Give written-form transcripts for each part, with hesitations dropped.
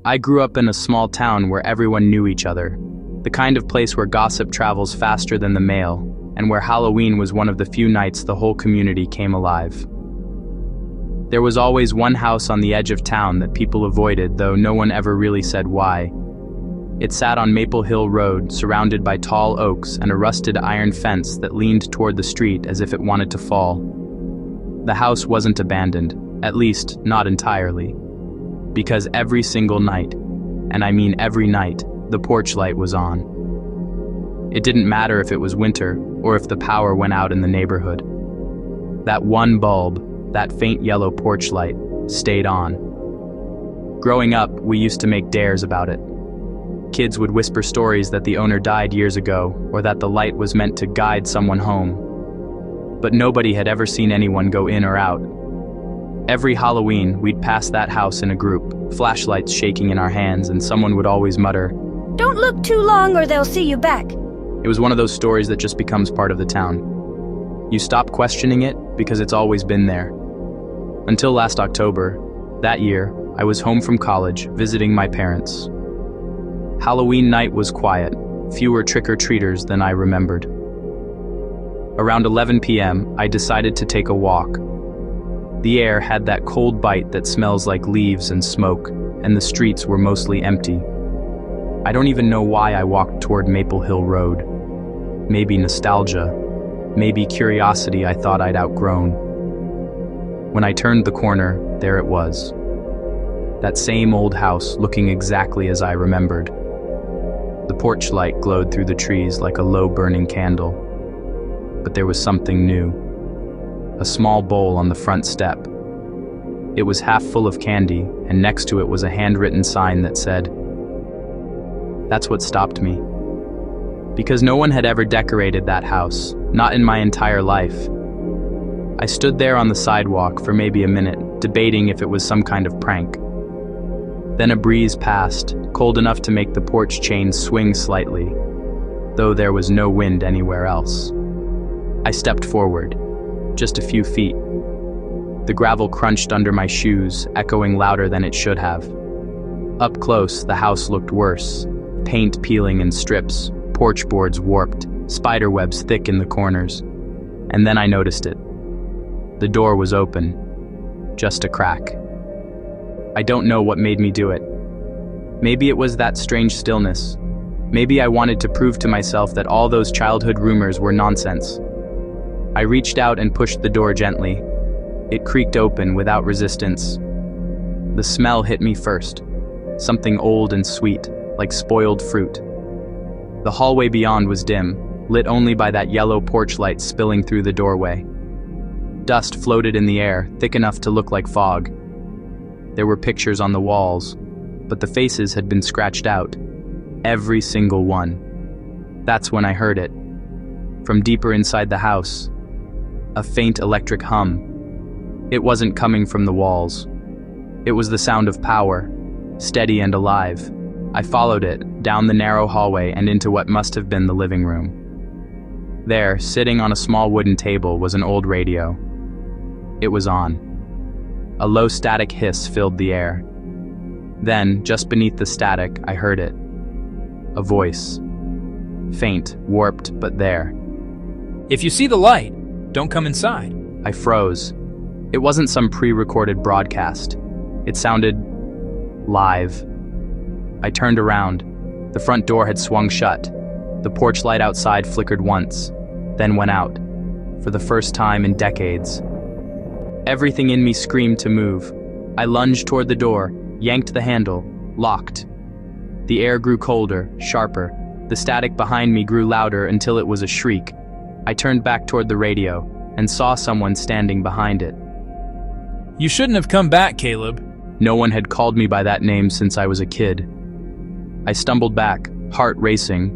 I grew up in a small town where everyone knew each other, the kind of place where gossip travels faster than the mail, and where Halloween was one of the few nights the whole community came alive. There was always one house on the edge of town that people avoided, though no one ever really said why. It sat on Maple Hill Road, surrounded by tall oaks and a rusted iron fence that leaned toward the street as if it wanted to fall. The house wasn't abandoned, at least not entirely, because every single night, and I mean every night, the porch light was on. It didn't matter if it was winter or if the power went out in the neighborhood. That one bulb, that faint yellow porch light, stayed on. Growing up, we used to make dares about it. Kids would whisper stories that the owner died years ago or that the light was meant to guide someone home. But nobody had ever seen anyone go in or out. Every Halloween, we'd pass that house in a group, flashlights shaking in our hands, and someone would always mutter, "Don't look too long or they'll see you back." It was one of those stories that just becomes part of the town. You stop questioning it because it's always been there. Until last October, that year, I was home from college, visiting my parents. Halloween night was quiet, fewer trick-or-treaters than I remembered. Around 11 p.m., I decided to take a walk. The air had that cold bite that smells like leaves and smoke, and the streets were mostly empty. I don't even know why I walked toward Maple Hill Road. Maybe nostalgia, maybe curiosity I thought I'd outgrown. When I turned the corner, there it was. That same old house looking exactly as I remembered. The porch light glowed through the trees like a low burning candle. But there was something new. A small bowl on the front step. It was half full of candy, and next to it was a handwritten sign that said, "That's what stopped me." Because no one had ever decorated that house, not in my entire life. I stood there on the sidewalk for maybe a minute, debating if it was some kind of prank. Then a breeze passed, cold enough to make the porch chains swing slightly, though there was no wind anywhere else. I stepped forward, just a few feet. The gravel crunched under my shoes, echoing louder than it should have. Up close, the house looked worse. Paint peeling in strips, porch boards warped, spiderwebs thick in the corners. And then I noticed it. The door was open, just a crack. I don't know what made me do it. Maybe it was that strange stillness. Maybe I wanted to prove to myself that all those childhood rumors were nonsense. I reached out and pushed the door gently. It creaked open without resistance. The smell hit me first, something old and sweet, like spoiled fruit. The hallway beyond was dim, lit only by that yellow porch light spilling through the doorway. Dust floated in the air, thick enough to look like fog. There were pictures on the walls, but the faces had been scratched out. Every single one. That's when I heard it. From deeper inside the house, a faint electric hum. It wasn't coming from the walls. It was the sound of power, steady and alive. I followed it, down the narrow hallway and into what must have been the living room. There, sitting on a small wooden table, was an old radio. It was on. A low static hiss filled the air. Then, just beneath the static, I heard it. A voice. Faint, warped, but there. "If you see the light, don't come inside." I froze. It wasn't some pre-recorded broadcast. It sounded live. I turned around. The front door had swung shut. The porch light outside flickered once, then went out, for the first time in decades. Everything in me screamed to move. I lunged toward the door, yanked the handle, locked. The air grew colder, sharper. The static behind me grew louder until it was a shriek. I turned back toward the radio and saw someone standing behind it. "You shouldn't have come back, Caleb." No one had called me by that name since I was a kid. I stumbled back, heart racing.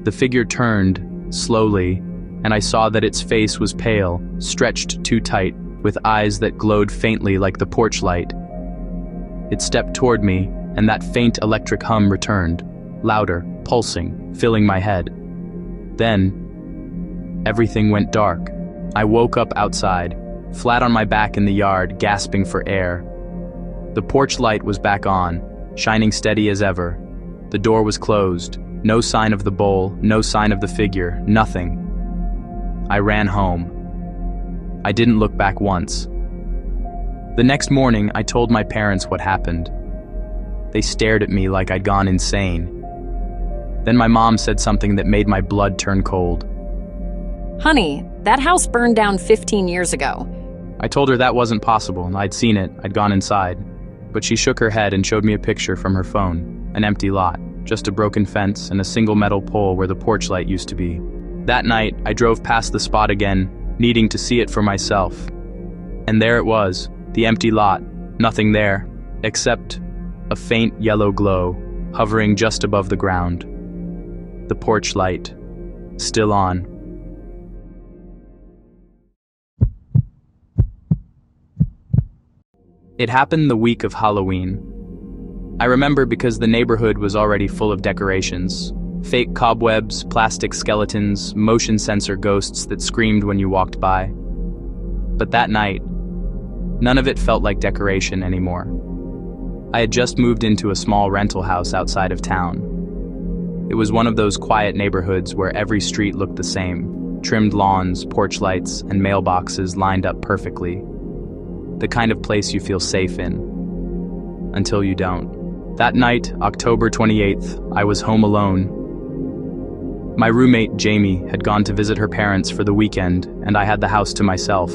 The figure turned, slowly, and I saw that its face was pale, stretched too tight, with eyes that glowed faintly like the porch light. It stepped toward me, and that faint electric hum returned, louder, pulsing, filling my head. Then, everything went dark. I woke up outside, flat on my back in the yard, gasping for air. The porch light was back on, shining steady as ever. The door was closed. No sign of the bowl, no sign of the figure, nothing. I ran home. I didn't look back once. The next morning, I told my parents what happened. They stared at me like I'd gone insane. Then my mom said something that made my blood turn cold. Honey, that house burned down 15 years ago. I told her that wasn't possible. I'd seen it, I'd gone inside. But she shook her head and showed me a picture from her phone. An empty lot, just a broken fence and a single metal pole where the porch light used to be. That night, I drove past the spot again, needing to see it for myself. And there it was, the empty lot, nothing there, except a faint yellow glow, hovering just above the ground. The porch light, still on. It happened the week of Halloween. I remember because the neighborhood was already full of decorations. Fake cobwebs, plastic skeletons, motion sensor ghosts that screamed when you walked by. But that night, none of it felt like decoration anymore. I had just moved into a small rental house outside of town. It was one of those quiet neighborhoods where every street looked the same. Trimmed lawns, porch lights, and mailboxes lined up perfectly. The kind of place you feel safe in. Until you don't. That night, October 28th, I was home alone. My roommate, Jamie, had gone to visit her parents for the weekend, and I had the house to myself.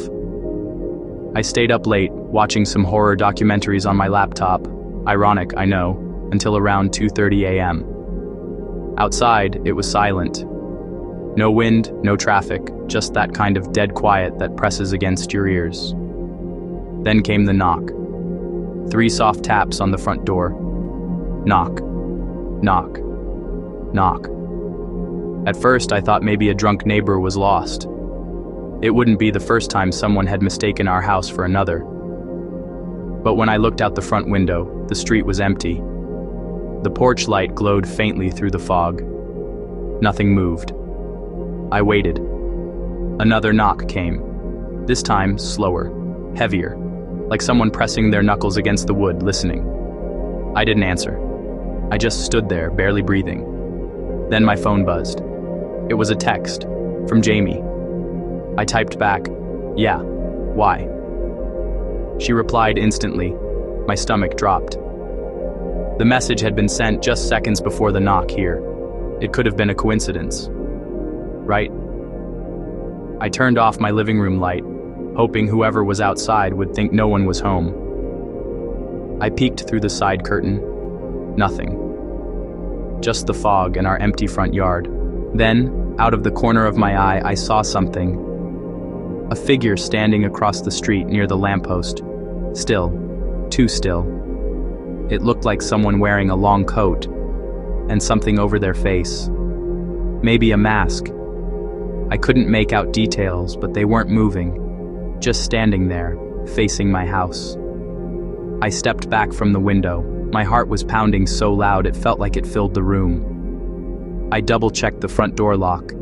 I stayed up late, watching some horror documentaries on my laptop. Ironic, I know, until around 2:30 a.m. Outside, it was silent. No wind, no traffic, just that kind of dead quiet that presses against your ears. Then came the knock. 3 soft taps on the front door. Knock. Knock. Knock. At first, I thought maybe a drunk neighbor was lost. It wouldn't be the first time someone had mistaken our house for another. But when I looked out the front window, the street was empty. The porch light glowed faintly through the fog. Nothing moved. I waited. Another knock came. This time, slower, heavier, like someone pressing their knuckles against the wood, listening. I didn't answer. I just stood there, barely breathing. Then my phone buzzed. It was a text from Jamie. I typed back, "Yeah, why?" She replied instantly. My stomach dropped. The message had been sent just seconds before the knock here. It could have been a coincidence. Right? I turned off my living room light, hoping whoever was outside would think no one was home. I peeked through the side curtain. Nothing. Just the fog and our empty front yard. Then, out of the corner of my eye, I saw something. A figure standing across the street near the lamppost. Still. Too still. It looked like someone wearing a long coat and something over their face. Maybe a mask. I couldn't make out details, but they weren't moving. Just standing there, facing my house. I stepped back from the window. My heart was pounding so loud it felt like it filled the room. I double-checked the front door lock.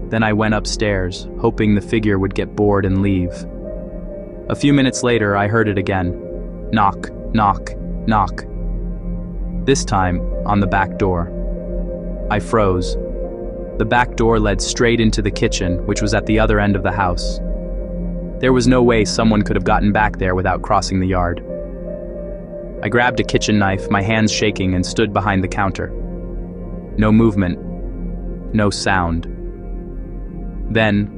Then I went upstairs, hoping the figure would get bored and leave. A few minutes later, I heard it again. Knock, knock, knock. This time, on the back door. I froze. The back door led straight into the kitchen, which was at the other end of the house. There was no way someone could have gotten back there without crossing the yard. I grabbed a kitchen knife, my hands shaking, and stood behind the counter. No movement. No sound. Then,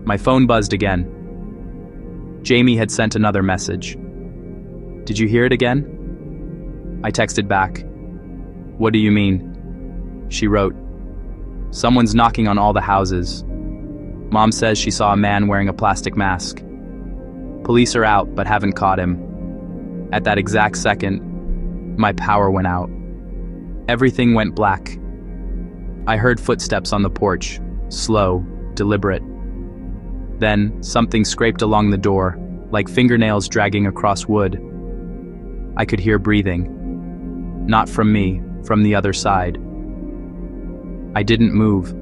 my phone buzzed again. Jamie had sent another message. "Did you hear it again?" I texted back. "What do you mean?" She wrote, "Someone's knocking on all the houses. Mom says she saw a man wearing a plastic mask. Police are out, but haven't caught him." At that exact second, my power went out. Everything went black. I heard footsteps on the porch, slow, deliberate. Then, something scraped along the door, like fingernails dragging across wood. I could hear breathing. Not from me, from the other side. I didn't move,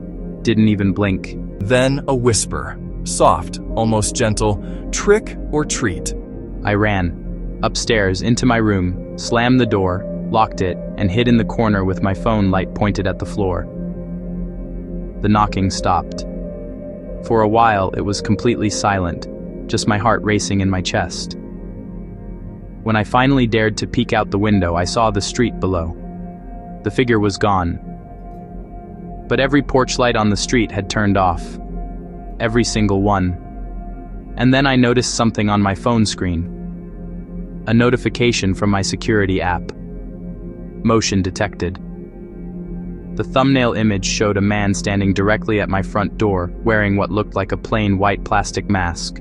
didn't even blink. Then a whisper, soft, almost gentle, trick or treat. I ran. Upstairs, into my room, slammed the door, locked it, and hid in the corner with my phone light pointed at the floor. The knocking stopped. For a while, it was completely silent, just my heart racing in my chest. When I finally dared to peek out the window, I saw the street below. The figure was gone. But every porch light on the street had turned off. Every single one. And then I noticed something on my phone screen. A notification from my security app. Motion detected. The thumbnail image showed a man standing directly at my front door, wearing what looked like a plain white plastic mask.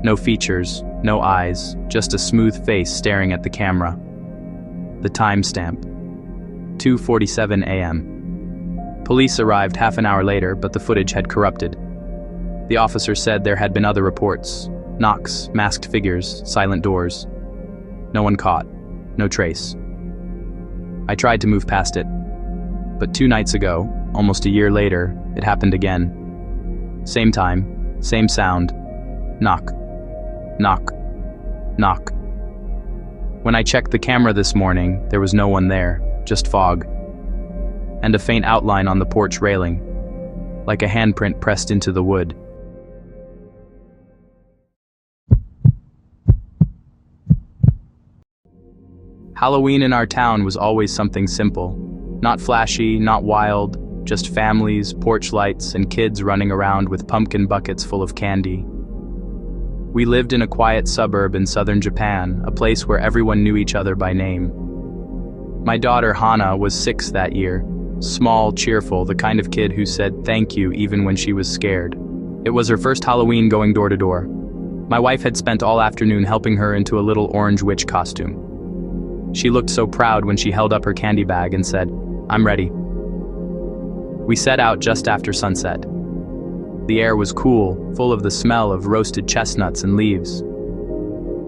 No features, no eyes, just a smooth face staring at the camera. The timestamp. 2:47 a.m. Police arrived half an hour later, but the footage had corrupted. The officer said there had been other reports. Knocks, masked figures, silent doors. No one caught. No trace. I tried to move past it. But 2 nights ago, almost a year later, it happened again. Same time, same sound. Knock. Knock. Knock. When I checked the camera this morning, there was no one there, just fog. And a faint outline on the porch railing, like a handprint pressed into the wood. Halloween in our town was always something simple. Not flashy, not wild, just families, porch lights, and kids running around with pumpkin buckets full of candy. We lived in a quiet suburb in southern Japan, a place where everyone knew each other by name. My daughter Hana was 6 that year, small, cheerful, the kind of kid who said thank you even when she was scared. It was her first Halloween going door to door. My wife had spent all afternoon helping her into a little orange witch costume. She looked so proud when she held up her candy bag and said, "I'm ready." We set out just after sunset. The air was cool, full of the smell of roasted chestnuts and leaves.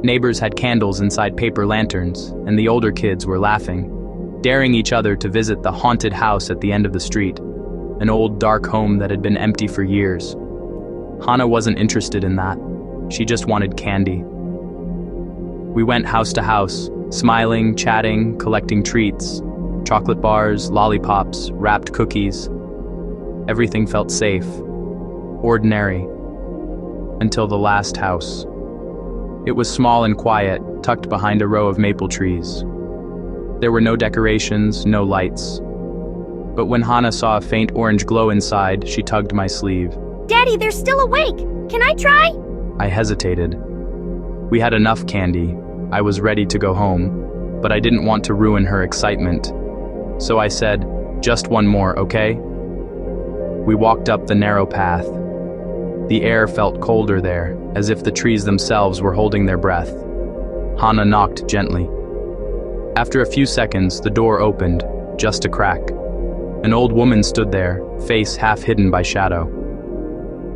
Neighbors had candles inside paper lanterns, and the older kids were laughing, daring each other to visit the haunted house at the end of the street, an old dark home that had been empty for years. Hana wasn't interested in that. She just wanted candy. We went house to house, smiling, chatting, collecting treats, chocolate bars, lollipops, wrapped cookies. Everything felt safe, ordinary, until the last house. It was small and quiet, tucked behind a row of maple trees. There were no decorations, no lights. But when Hana saw a faint orange glow inside, she tugged my sleeve. Daddy, they're still awake. Can I try? I hesitated. We had enough candy. I was ready to go home, but I didn't want to ruin her excitement. So I said, "Just one more, okay?" We walked up the narrow path. The air felt colder there, as if the trees themselves were holding their breath. Hana knocked gently. After a few seconds, the door opened, just a crack. An old woman stood there, face half hidden by shadow.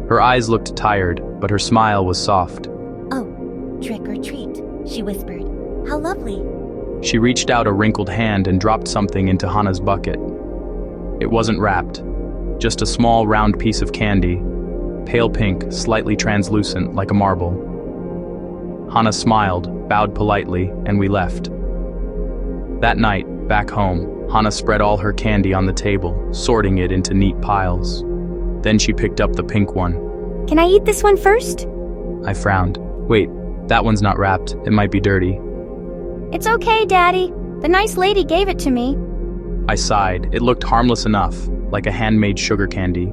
Her eyes looked tired, but her smile was soft. "Oh, trick or treat," she whispered. "How lovely." She reached out a wrinkled hand and dropped something into Hana's bucket. It wasn't wrapped, just a small round piece of candy, pale pink, slightly translucent like a marble. Hana smiled, bowed politely, and we left. That night, back home, Hana spread all her candy on the table, sorting it into neat piles. Then she picked up the pink one. Can I eat this one first? I frowned. Wait, that one's not wrapped. It might be dirty. It's okay, Daddy. The nice lady gave it to me. I sighed. It looked harmless enough, like a handmade sugar candy.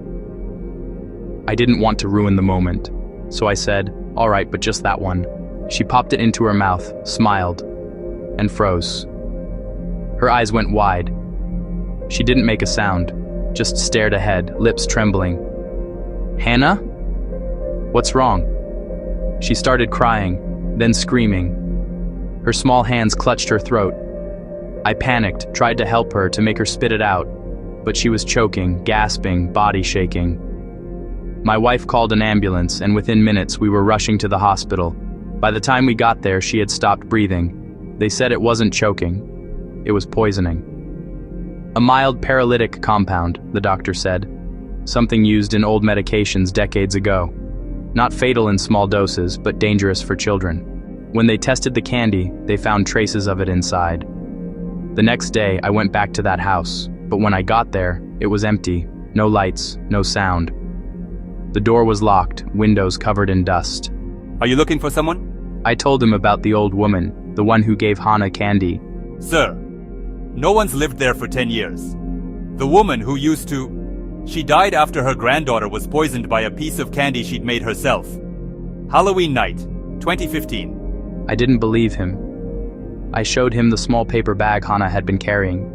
I didn't want to ruin the moment, so I said, "All right, but just that one." She popped it into her mouth, smiled, and froze. Her eyes went wide. She didn't make a sound, just stared ahead, lips trembling. "Hannah? What's wrong?" She started crying, then screaming. Her small hands clutched her throat. I panicked, tried to help her, to make her spit it out, but she was choking, gasping, body shaking. My wife called an ambulance, and within minutes we were rushing to the hospital. By the time we got there, she had stopped breathing. They said it wasn't choking. It was poisoning. A mild paralytic compound, the doctor said. Something used in old medications decades ago. Not fatal in small doses, but dangerous for children. When they tested the candy, they found traces of it inside. The next day, I went back to that house, but when I got there, it was empty. No lights, no sound. The door was locked, windows covered in dust. Are you looking for someone? I told him about the old woman, the one who gave Hannah candy. Sir, no one's lived there for 10 years. The woman who used to... She died after her granddaughter was poisoned by a piece of candy she'd made herself. Halloween night, 2015. I didn't believe him. I showed him the small paper bag Hannah had been carrying,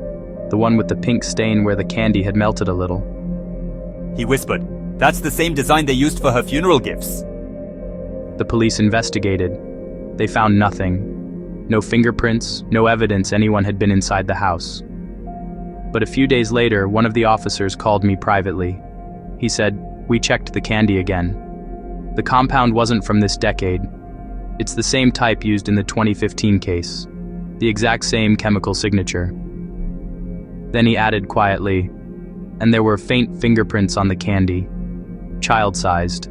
the one with the pink stain where the candy had melted a little. He whispered, "That's the same design they used for her funeral gifts." The police investigated. They found nothing. No fingerprints, no evidence anyone had been inside the house. But a few days later, one of the officers called me privately. He said, "We checked the candy again. The compound wasn't from this decade. It's the same type used in the 2015 case. The exact same chemical signature." Then he added quietly, "And there were faint fingerprints on the candy, child-sized."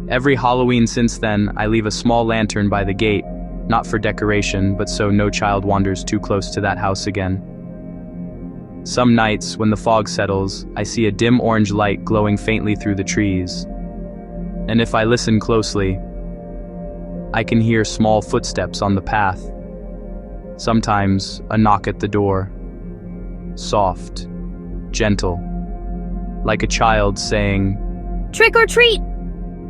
Every Halloween since then, I leave a small lantern by the gate, not for decoration, but so no child wanders too close to that house again. Some nights, when the fog settles, I see a dim orange light glowing faintly through the trees. And if I listen closely, I can hear small footsteps on the path. Sometimes a knock at the door. Soft, gentle, like a child saying, Trick or treat!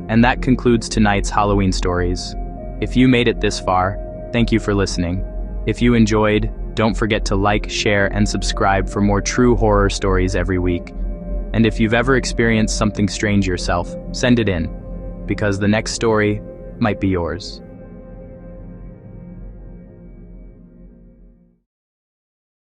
And that concludes tonight's Halloween stories. If you made it this far, thank you for listening. If you enjoyed, don't forget to like, share, and subscribe for more true horror stories every week. And if you've ever experienced something strange yourself, send it in, because the next story might be yours.